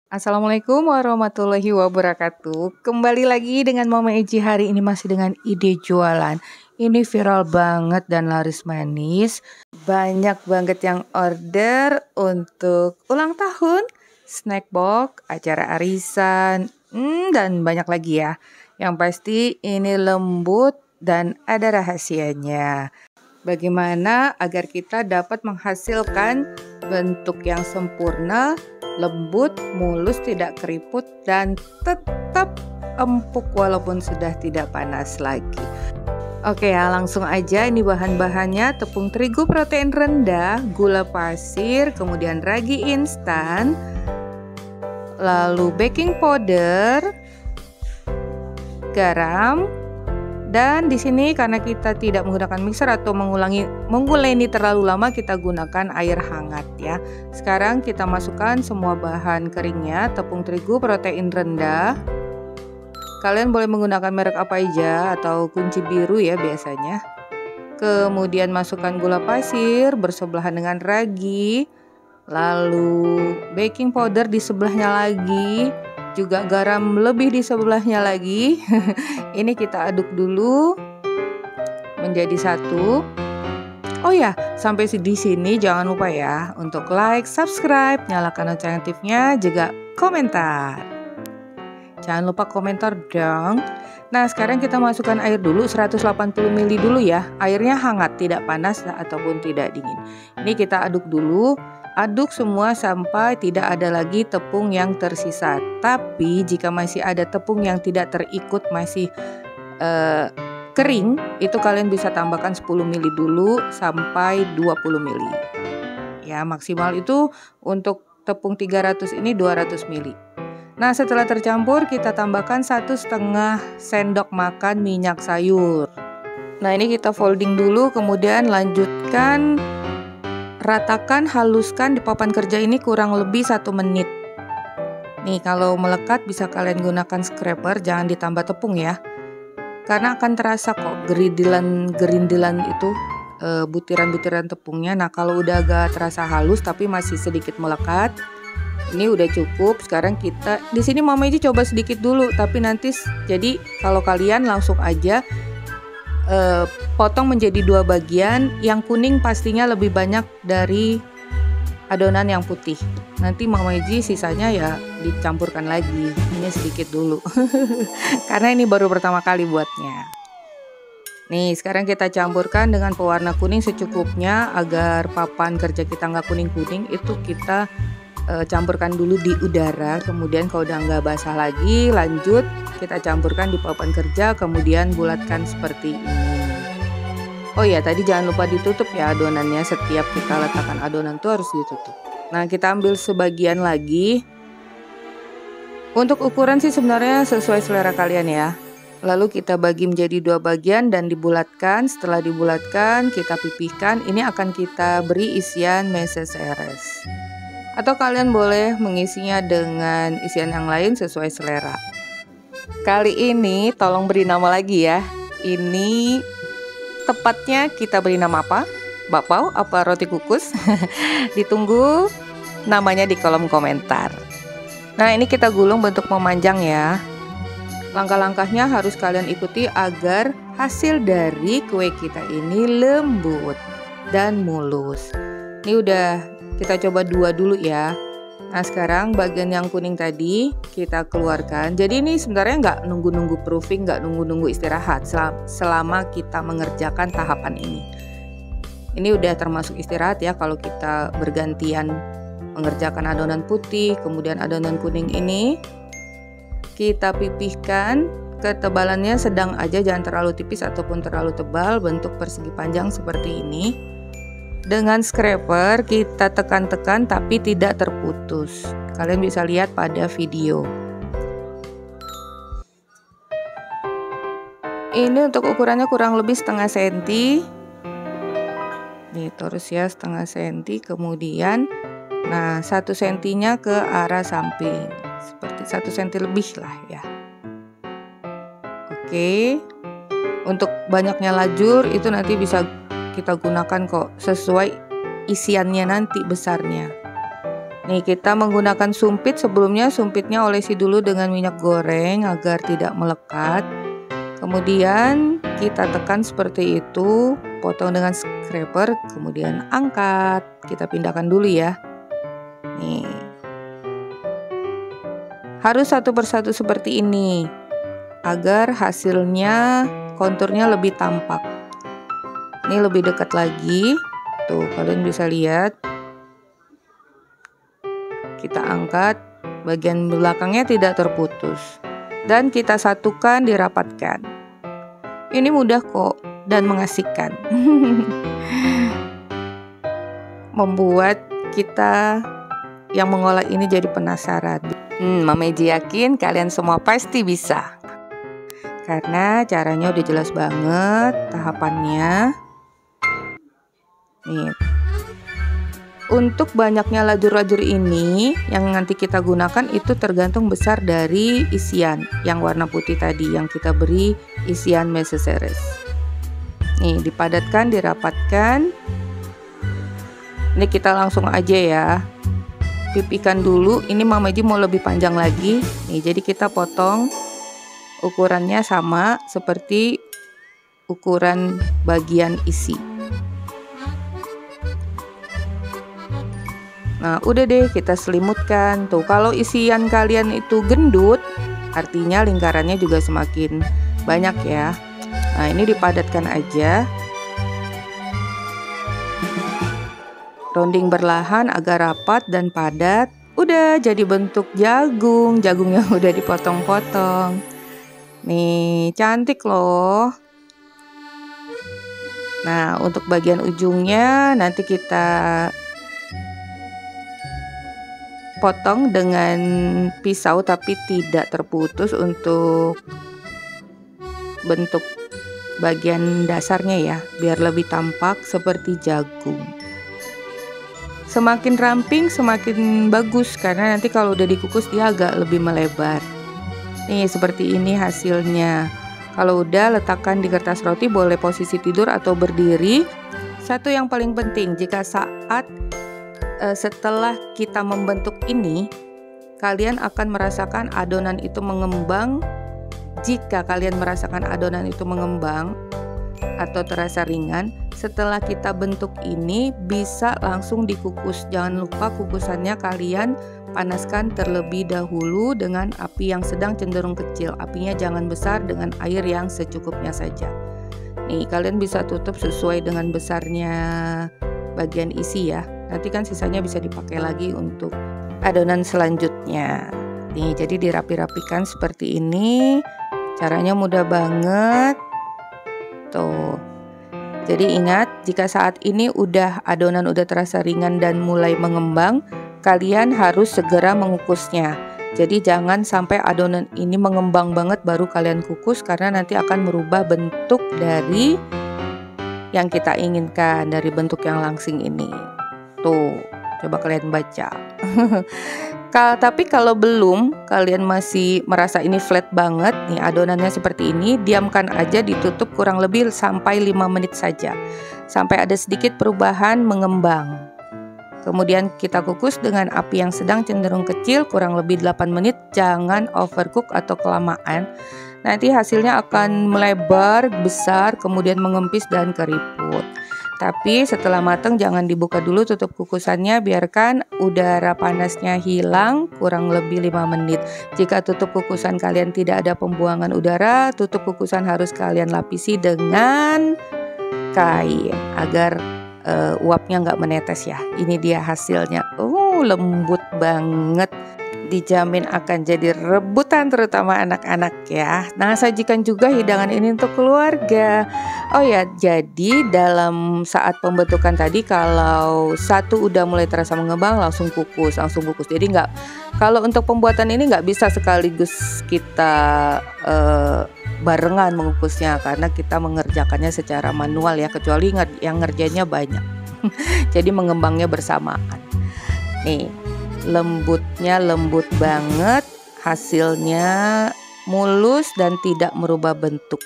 Assalamualaikum warahmatullahi wabarakatuh. Kembali lagi dengan Mama Eji, hari ini masih dengan ide jualan. Ini viral banget dan laris manis. Banyak banget yang order untuk ulang tahun, snack box, acara arisan, dan banyak lagi ya. Yang pasti ini lembut dan ada rahasianya. Bagaimana agar kita dapat menghasilkan bentuk yang sempurna, lembut, mulus, tidak keriput, dan tetap empuk walaupun sudah tidak panas lagi. Oke ya, langsung aja. Ini bahan-bahannya: tepung terigu protein rendah, gula pasir, kemudian ragi instan, lalu baking powder, garam. Dan di sini karena kita tidak menggunakan mixer atau menguleni terlalu lama, kita gunakan air hangat ya. Sekarang kita masukkan semua bahan keringnya. Tepung terigu protein rendah. Kalian boleh menggunakan merek apa aja atau kunci biru ya biasanya. Kemudian masukkan gula pasir bersebelahan dengan ragi. Lalu baking powder di sebelahnya lagi. Juga garam lebih di sebelahnya lagi. Ini kita aduk dulu menjadi satu. Oh ya, sampai di sini jangan lupa ya untuk like, subscribe, nyalakan lonceng aktifnya, juga komentar. Jangan lupa komentar dong. Nah, sekarang kita masukkan air dulu 180 ml dulu ya. Airnya hangat, tidak panas ataupun tidak dingin. Ini kita aduk dulu. Aduk semua sampai tidak ada lagi tepung yang tersisa. Tapi jika masih ada tepung yang tidak terikut, masih kering, itu kalian bisa tambahkan 10 ml dulu sampai 20 ml. Ya, maksimal itu untuk tepung 300 ini 200 ml. Nah, setelah tercampur kita tambahkan 1,5 sendok makan minyak sayur. Nah, ini kita folding dulu, kemudian lanjutkan ratakan, haluskan di papan kerja ini kurang lebih 1 menit. Nih, kalau melekat bisa kalian gunakan scraper, jangan ditambah tepung ya. Karena akan terasa kok gerindilan itu butiran-butiran tepungnya. Nah, kalau udah agak terasa halus tapi masih sedikit melekat, ini udah cukup. Sekarang kita di sini Mama Eji coba sedikit dulu, tapi nanti jadi kalau kalian langsung aja potong menjadi 2 bagian. Yang kuning pastinya lebih banyak dari adonan yang putih. Nanti Mama Eji sisanya ya dicampurkan lagi. Ini sedikit dulu karena ini baru pertama kali buatnya. Nih, sekarang kita campurkan dengan pewarna kuning secukupnya agar papan kerja kita nggak kuning-kuning. Itu kita campurkan dulu di udara. Kemudian kalau udah nggak basah lagi, lanjut kita campurkan di papan kerja, kemudian bulatkan seperti ini. Oh ya, tadi jangan lupa ditutup ya adonannya. Setiap kita letakkan adonan itu harus ditutup. Nah, kita ambil sebagian lagi. Untuk ukuran sih sebenarnya sesuai selera kalian ya. Lalu kita bagi menjadi 2 bagian dan dibulatkan. Setelah dibulatkan, kita pipihkan. Ini akan kita beri isian meseseres. Atau kalian boleh mengisinya dengan isian yang lain sesuai selera. Kali ini tolong beri nama lagi ya. Ini tepatnya kita beri nama apa? Bakpao apa roti kukus? Ditunggu namanya di kolom komentar. Nah, ini kita gulung bentuk memanjang ya. Langkah-langkahnya harus kalian ikuti agar hasil dari kue kita ini lembut dan mulus. Ini udah kita coba 2 dulu ya. Nah, sekarang bagian yang kuning tadi kita keluarkan. Jadi ini sebenarnya nggak nunggu-nunggu proofing, nggak nunggu-nunggu istirahat selama kita mengerjakan tahapan ini. Ini udah termasuk istirahat ya kalau kita bergantian mengerjakan adonan putih, kemudian adonan kuning ini. Kita pipihkan, ketebalannya sedang aja, jangan terlalu tipis ataupun terlalu tebal, bentuk persegi panjang seperti ini. Dengan scraper kita tekan-tekan tapi tidak terputus. Kalian bisa lihat pada video. Ini untuk ukurannya kurang lebih setengah senti. Nih, terus ya setengah senti. Kemudian, nah 1 sentinya ke arah samping. Seperti 1 senti lebih lah ya. Oke. Untuk banyaknya lajur itu nanti bisa kita gunakan kok sesuai isiannya nanti besarnya. Nih kita menggunakan sumpit, sebelumnya sumpitnya olesi dulu dengan minyak goreng agar tidak melekat. Kemudian kita tekan seperti itu, potong dengan scraper, kemudian angkat. Kita pindahkan dulu ya. Nih. Harus satu persatu seperti ini agar hasilnya konturnya lebih tampak. Ini lebih dekat lagi. Tuh, kalian bisa lihat. Kita angkat, bagian belakangnya tidak terputus. Dan kita satukan, dirapatkan. Ini mudah kok dan mengasihkan. Membuat kita yang mengolah ini jadi penasaran. Mama Eji yakin kalian semua pasti bisa. Karena caranya udah jelas banget, tahapannya. Nih. Untuk banyaknya lajur-lajur ini yang nanti kita gunakan itu tergantung besar dari isian yang warna putih tadi yang kita beri isian mesoceres. Nih dipadatkan, dirapatkan. Ini kita langsung aja ya. Pipikan dulu. Ini Mama Eji mau lebih panjang lagi. Nih jadi kita potong ukurannya sama seperti ukuran bagian isi. Nah udah deh kita selimutkan. Tuh kalau isian kalian itu gendut, artinya lingkarannya juga semakin banyak ya. Nah ini dipadatkan aja. Rounding berlahan agar rapat dan padat. Udah jadi bentuk jagung. Jagungnya udah dipotong-potong. Nih cantik loh. Nah untuk bagian ujungnya nanti kita potong dengan pisau tapi tidak terputus untuk bentuk bagian dasarnya ya, biar lebih tampak seperti jagung. Semakin ramping semakin bagus karena nanti kalau udah dikukus dia agak lebih melebar. Nih seperti ini hasilnya. Kalau udah letakkan di kertas roti, boleh posisi tidur atau berdiri. Satu yang paling penting, jika saat setelah kita membentuk ini, kalian akan merasakan adonan itu mengembang. Jika kalian merasakan adonan itu mengembang atau terasa ringan, setelah kita bentuk ini bisa langsung dikukus. Jangan lupa kukusannya kalian panaskan terlebih dahulu dengan api yang sedang cenderung kecil. Apinya jangan besar, dengan air yang secukupnya saja. Nih kalian bisa tutup sesuai dengan besarnya bagian isi ya. Nanti kan sisanya bisa dipakai lagi untuk adonan selanjutnya. Nih jadi dirapi-rapikan seperti ini. Caranya mudah banget. Tuh. Jadi ingat, jika saat ini adonan udah terasa ringan dan mulai mengembang, kalian harus segera mengukusnya. Jadi jangan sampai adonan ini mengembang banget baru kalian kukus, karena nanti akan merubah bentuk dari yang kita inginkan, dari bentuk yang langsing ini. Tuh, coba kalian baca. Tapi kalau belum, kalian masih merasa ini flat banget, nih adonannya seperti ini, diamkan aja, ditutup kurang lebih sampai 5 menit saja. Sampai ada sedikit perubahan mengembang. Kemudian kita kukus dengan api yang sedang cenderung kecil kurang lebih 8 menit, jangan overcook atau kelamaan. Nanti hasilnya akan melebar, besar, kemudian mengempis dan keriput. Tapi setelah matang jangan dibuka dulu, tutup kukusannya, biarkan udara panasnya hilang kurang lebih 5 menit. Jika tutup kukusan kalian tidak ada pembuangan udara, tutup kukusan harus kalian lapisi dengan kain agar uapnya nggak menetes ya. Ini dia hasilnya. Lembut banget. Dijamin akan jadi rebutan terutama anak-anak ya. Nah, sajikan juga hidangan ini untuk keluarga. Oh ya, jadi dalam saat pembentukan tadi, kalau satu udah mulai terasa mengembang, langsung kukus. Jadi kalau untuk pembuatan ini nggak bisa sekaligus kita barengan mengukusnya, karena kita mengerjakannya secara manual ya, kecuali yang ngerjainnya banyak. Jadi mengembangnya bersamaan. Nih, lembutnya lembut banget, hasilnya mulus dan tidak merubah bentuk.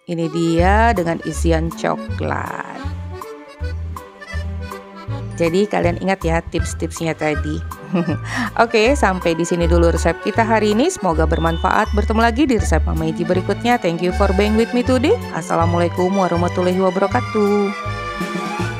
Ini dia dengan isian coklat. Jadi kalian ingat ya tips-tipsnya tadi. Oke, sampai di sini dulu resep kita hari ini. Semoga bermanfaat. Bertemu lagi di resep Mama Eji berikutnya. Thank you for being with me today. Assalamualaikum warahmatullahi wabarakatuh.